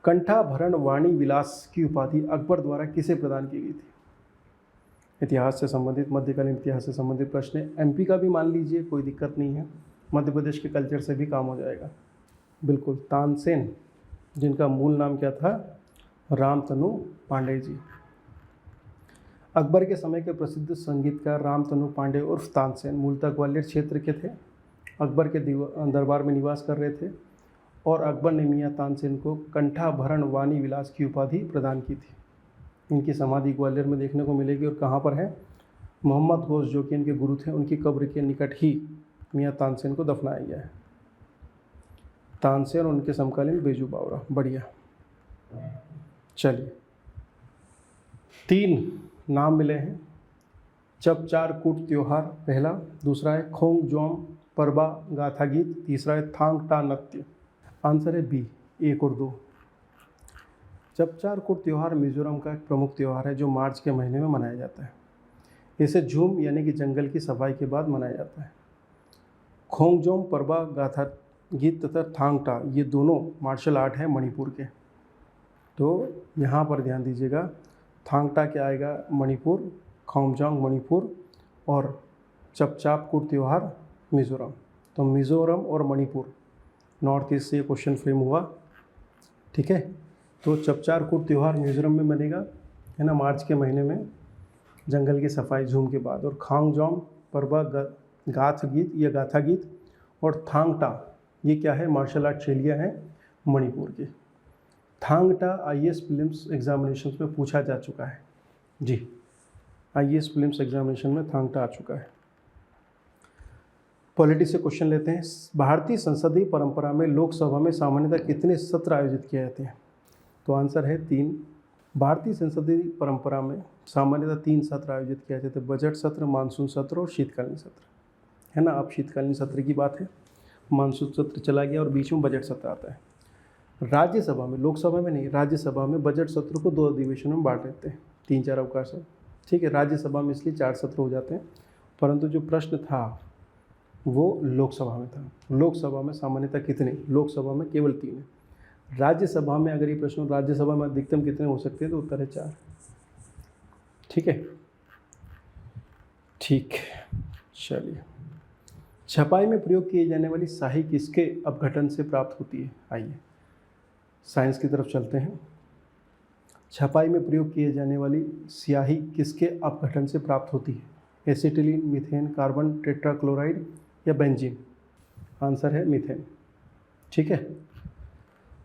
कंठाभरण वाणी विलास की उपाधि अकबर द्वारा किसे प्रदान की गई थी? इतिहास से संबंधित, मध्यकालीन इतिहास से संबंधित प्रश्न है। एमपी का भी मान लीजिए, कोई दिक्कत नहीं है, मध्य प्रदेश के कल्चर से भी काम हो जाएगा। बिल्कुल, तानसेन, जिनका मूल नाम क्या था? रामतनु पांडे जी। अकबर के समय के प्रसिद्ध संगीतकार रामतनु पांडे उर्फ तानसेन मूलतः ग्वालियर क्षेत्र के थे। अकबर के दरबार में निवास कर रहे थे और अकबर ने मियाँ तानसेन को कंठाभरण वाणी विलास की उपाधि प्रदान की थी। इनकी समाधि ग्वालियर में देखने को मिलेगी और कहाँ पर है? मोहम्मद घोष, जो कि इनके गुरु थे, उनकी कब्र के निकट ही मियाँ तानसेन को दफनाया गया है। तानसेन और उनके समकालीन बेजू बावरा। बढ़िया। चलिए, 3 नाम मिले हैं। चपचार कूट त्योहार पहला, दूसरा है खोंगजोम परबा गाथा गीत, तीसरा है थांग टा नृत्य। आंसर है बी, 1 और 2। चपचार कूट त्यौहार मिजोरम का एक प्रमुख त्यौहार है जो मार्च के महीने में मनाया जाता है। इसे झूम यानी कि जंगल की सफाई के बाद मनाया जाता है। खोंगजोम परबा गाथा गीत तथा थांगटा, ये दोनों मार्शल आर्ट हैं मणिपुर के। तो यहाँ पर ध्यान दीजिएगा, थांगटा क्या आएगा? मणिपुर, खोंगजोम मणिपुर और चपचाप कूट त्यौहार मिज़ोरम। तो मिज़ोरम और मणिपुर, नॉर्थ ईस्ट से ये क्वेश्चन फ्रेम हुआ। ठीक है, तो चपचार कूट त्यौहार मिज़ोरम में बनेगा, है ना, मार्च के महीने में जंगल की सफाई झूम के बाद। और खोंगजोम परबा गाथ गीत या गाथा गीत और थांगटा, ये क्या है? मार्शल आर्ट शैलियाँ हैं मणिपुर की। थांगटा आईएएस प्रीलिम्स एग्जामिनेशन में पूछा जा चुका है जी। आईएएस प्रीलिम्स एग्जामिनेशन में थांगटा आ चुका है। पॉलिटी से क्वेश्चन लेते हैं। भारतीय संसदीय परंपरा में लोकसभा में सामान्यतः कितने सत्र आयोजित किए जाते हैं? तो आंसर है 3। भारतीय संसदीय परंपरा में सामान्यतः 3 सत्र आयोजित किए जाते हैं। बजट सत्र, मानसून सत्र और शीतकालीन सत्र, है ना। अब शीतकालीन सत्र की बात है, मानसून सत्र चला गया और बीच में बजट सत्र आता है। राज्यसभा में, लोकसभा में नहीं, राज्यसभा में बजट सत्र को 2 अधिवेशनों में बांट देते हैं, 3-4 अवकाश है। ठीक है, राज्यसभा में इसलिए 4 सत्र हो जाते हैं, परंतु जो प्रश्न था वो लोकसभा में था। लोकसभा में सामान्यतः कितने? लोकसभा में केवल 3 है। राज्यसभा में अगर ये प्रश्न, राज्यसभा में अधिकतम कितने हो सकते हैं? तो उत्तर है 4। ठीक है, ठीक। चलिए, छपाई में प्रयोग किए जाने वाली स्याही किसके अपघटन से प्राप्त होती है? आइए साइंस की तरफ चलते हैं। छपाई में प्रयोग किए जाने वाली स्याही किसके अपघटन से प्राप्त होती है? एसिटिलीन, मीथेन, कार्बन टेट्राक्लोराइड या बेंजीन? आंसर है मीथेन। ठीक है,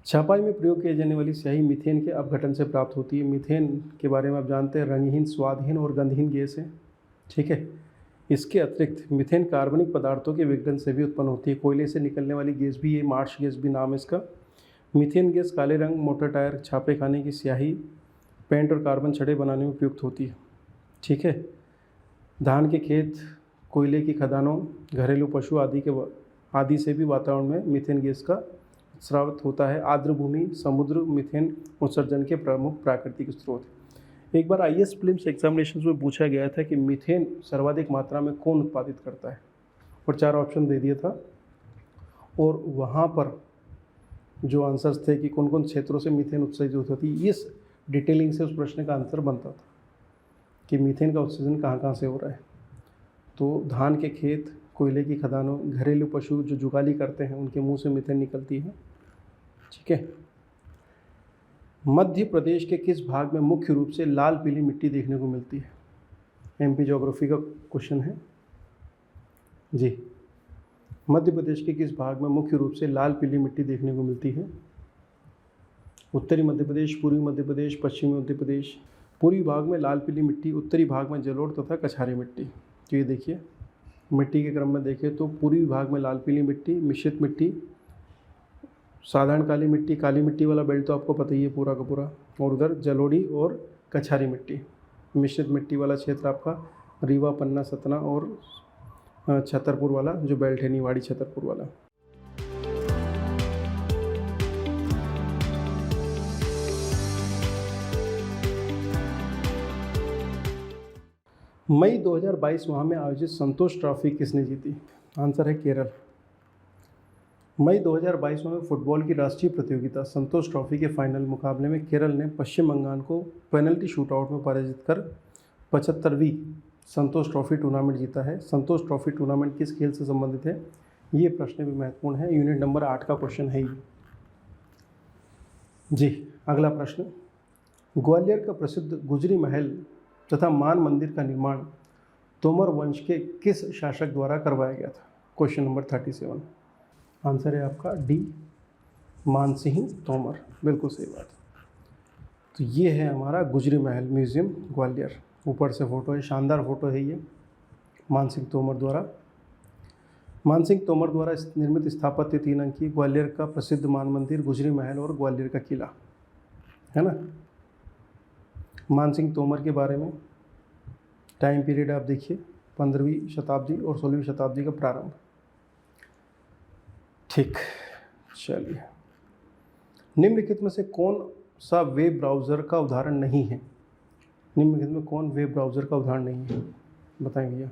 छपाई में प्रयोग किए जाने वाली स्याही मीथेन के अपघटन से प्राप्त होती है। मीथेन के बारे में आप जानते हैं, रंगहीन, स्वादहीन और गंधहीन गैस है। ठीक है, इसके अतिरिक्त मीथेन कार्बनिक पदार्थों के विघटन से भी उत्पन्न होती है। कोयले से निकलने वाली गैस भी, ये मार्श गैस भी नाम है इसका। मीथेन गैस काले रंग, मोटर टायर, छापे खाने की स्याही, पेंट और कार्बन छड़े बनाने में उपयुक्त होती है। ठीक है, धान के खेत, कोयले की खदानों, घरेलू पशु आदि से भी वातावरण में मीथेन गैस का स्रावित होता है। आर्द्र भूमि, समुद्र मीथेन उत्सर्जन के प्रमुख प्राकृतिक स्रोत। एक बार आईएएस प्रीलिम्स एग्जामिनेशन में पूछा गया था कि मीथेन सर्वाधिक मात्रा में कौन उत्पादित करता है, और 4 ऑप्शन दे दिया था, और वहाँ पर जो आंसर्स थे कि कौन कौन क्षेत्रों से मीथेन उत्सर्जित होती है, इस डिटेलिंग से उस प्रश्न का आंसर बनता था कि मीथेन का उत्सर्जन कहाँ कहाँ से हो रहा है। तो धान के खेत, कोयले की खदानों, घरेलू पशु जो जुगाली करते हैं उनके मुंह से मीथेन निकलती है। ठीक है, मध्य प्रदेश के किस भाग में मुख्य रूप से लाल पीली मिट्टी देखने को मिलती है? एमपी ज्योग्राफी का क्वेश्चन है जी। मध्य प्रदेश के किस भाग में मुख्य रूप से लाल पीली मिट्टी देखने को मिलती है? उत्तरी मध्य प्रदेश, पूर्वी मध्य प्रदेश, पश्चिमी मध्य प्रदेश। पूर्वी भाग में लाल पीली मिट्टी, उत्तरी भाग में जलोढ़ तथा कछारी मिट्टी। तो ये देखिए, मिट्टी के क्रम में देखें तो पूर्वी भाग में लाल पीली मिट्टी, मिश्रित मिट्टी, साधारण काली मिट्टी वाला बेल्ट तो आपको पता ही है पूरा का पूरा, और उधर जलोढ़ी और कछारी मिट्टी। मिश्रित मिट्टी वाला क्षेत्र आपका रीवा, पन्ना, सतना और छतरपुर वाला जो बेल्ट है, निवाड़ी छतरपुर वाला। मई 2022 माह में आयोजित संतोष ट्रॉफी किसने जीती? आंसर है केरल। मई 2022 में फुटबॉल की राष्ट्रीय प्रतियोगिता संतोष ट्रॉफी के फाइनल मुकाबले में केरल ने पश्चिम बंगाल को पेनल्टी शूटआउट में पराजित कर 75वीं संतोष ट्रॉफी टूर्नामेंट जीता है। संतोष ट्रॉफी टूर्नामेंट किस खेल से संबंधित है, ये प्रश्न भी महत्वपूर्ण है। यूनिट नंबर 8 का क्वेश्चन है ये जी। अगला प्रश्न, ग्वालियर का प्रसिद्ध गुजरी महल तथा मान मंदिर का निर्माण तोमर वंश के किस शासक द्वारा करवाया गया था? Question number 37। आंसर है आपका डी, मानसिंह तोमर। बिल्कुल सही बात। तो ये है हमारा गुजरी महल म्यूजियम ग्वालियर। ऊपर से फोटो है, शानदार फोटो है ये मानसिंह तोमर द्वारा निर्मित स्थापत्य 3 अंकीय ग्वालियर का प्रसिद्ध मान मंदिर, गुजरी महल और ग्वालियर का किला है ना। मानसिंह तोमर के बारे में टाइम पीरियड आप देखिए 15वीं शताब्दी और 16वीं शताब्दी का प्रारंभ। ठीक, चलिए। निम्नलिखित में से कौन सा वेब ब्राउज़र का उदाहरण नहीं है? निम्नलिखित में कौन वेब ब्राउज़र का उदाहरण नहीं है, बताएं भैया।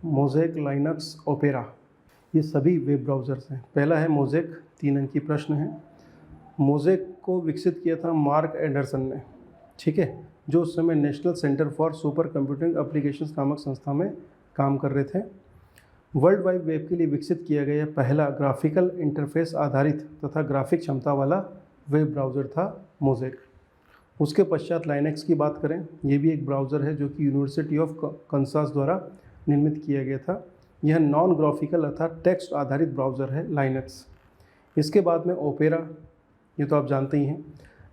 मोज़ेक, लाइनक्स, ओपेरा, ये सभी वेब ब्राउज़र्स हैं। पहला है मोज़ेक, 3 अंकीय प्रश्न है। मोज़ेक को विकसित किया था मार्क एंडरसन ने, ठीक है, जो उस समय national centre for super computing applications नामक संस्था में काम कर रहे थे। वर्ल्ड वाइड वेब के लिए विकसित किया गया पहला ग्राफिकल इंटरफेस आधारित तथा ग्राफिक क्षमता वाला वेब ब्राउज़र था मोज़ेक। उसके पश्चात लाइनक्स की बात करें, ये भी एक ब्राउज़र है जो कि यूनिवर्सिटी ऑफ कंसास द्वारा निर्मित किया गया था। यह नॉन ग्राफिकल अर्थात टेक्स्ट आधारित ब्राउज़र है लाइनक्स। इसके बाद में ओपेरा, ये तो आप जानते ही हैं।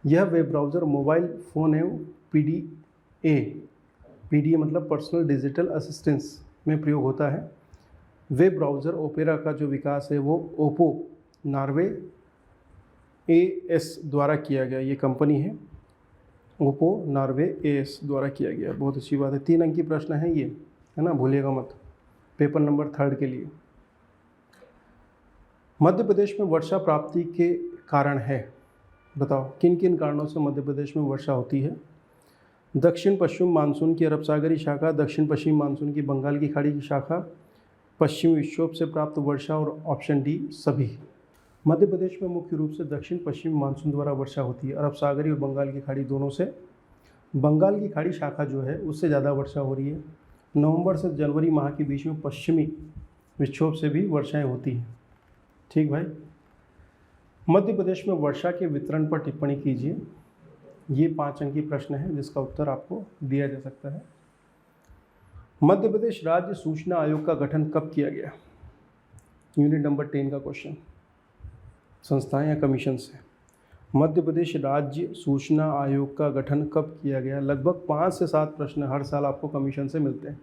यह वेब ब्राउज़र मोबाइल फ़ोन एवं पीडीए मतलब पर्सनल डिजिटल असिस्टेंस में प्रयोग होता है। वेब ब्राउज़र ओपेरा का जो विकास है वो ओप्पो नॉर्वे एएस द्वारा किया गया। ये कंपनी है ओप्पो नॉर्वे एएस द्वारा किया गया। बहुत अच्छी बात है। 3 अंकीय प्रश्न है ये, है ना, भूलिएगा मत, पेपर नंबर 3 के लिए। मध्य प्रदेश में वर्षा प्राप्ति के कारण है, बताओ किन किन कारणों से मध्य प्रदेश में वर्षा होती है? दक्षिण पश्चिम मानसून की अरब सागरी शाखा, दक्षिण पश्चिम मानसून की बंगाल की खाड़ी की शाखा, पश्चिमी विक्षोभ से प्राप्त वर्षा और ऑप्शन डी सभी। मध्य प्रदेश में मुख्य रूप से दक्षिण पश्चिम मानसून द्वारा वर्षा होती है। अरब सागरी और बंगाल की खाड़ी दोनों से। बंगाल की खाड़ी शाखा जो है उससे ज़्यादा वर्षा हो रही है। नवंबर से जनवरी माह के बीच में पश्चिमी विक्षोभ से भी वर्षाएं होती हैं। ठीक भाई। मध्य प्रदेश में वर्षा के वितरण पर टिप्पणी कीजिए। ये 5 अंकीय प्रश्न है जिसका उत्तर आपको दिया जा सकता है। मध्य प्रदेश राज्य सूचना आयोग का गठन कब किया गया? यूनिट नंबर 10 का क्वेश्चन। संस्थाएं या कमीशन से। मध्य प्रदेश राज्य सूचना आयोग का गठन कब किया गया? लगभग 5 से 7 प्रश्न हर साल आपको कमीशन से मिलते हैं।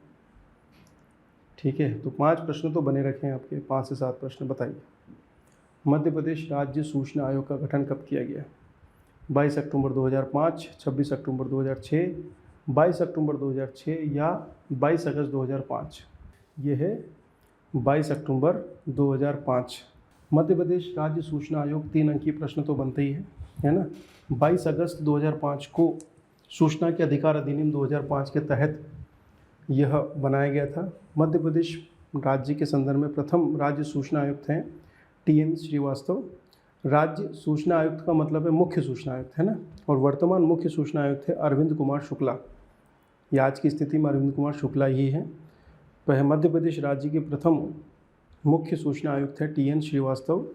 ठीक है, तो 5 प्रश्न तो बने रखे हैं आपके, 5 से 7 प्रश्न बताइए। मध्य प्रदेश राज्य सूचना आयोग का गठन कब किया गया? 22 अक्टूबर 2005, 26 अक्टूबर 2006, 22 अक्टूबर 2006 या 22 अगस्त 2005? ये है 22 अक्टूबर 2005। मध्य प्रदेश राज्य सूचना आयोग 3 अंकीय प्रश्न तो बनते ही है ना। 22 अगस्त 2005 को सूचना के अधिकार अधिनियम 2005 के तहत यह बनाया गया था। मध्य प्रदेश राज्य के संदर्भ में प्रथम राज्य सूचना आयुक्त हैं TN श्रीवास्तव। राज्य सूचना आयुक्त का मतलब है मुख्य सूचना आयुक्त, है ना, और वर्तमान मुख्य सूचना आयुक्त है अरविंद कुमार शुक्ला। ये आज की स्थिति में अरविंद कुमार शुक्ला ही है। मध्य प्रदेश राज्य के प्रथम मुख्य सूचना आयुक्त है TN श्रीवास्तव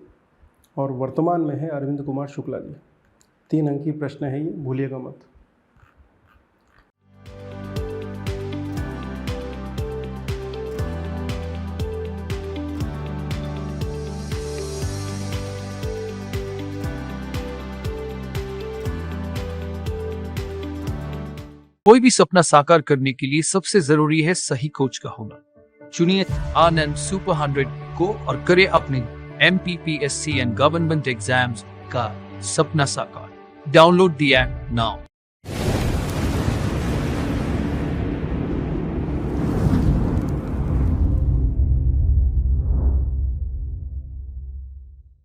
और वर्तमान में है अरविंद कुमार शुक्ला जी। 3 अंकीय प्रश्न है ये, भूलिएगा मत। कोई भी सपना साकार करने के लिए सबसे जरूरी है सही कोच का होना। चुनिए आनंद सुपर 100 को और करें अपने MPPSC एंड गवर्नमेंट एग्जाम्स का सपना साकार। Download the app now.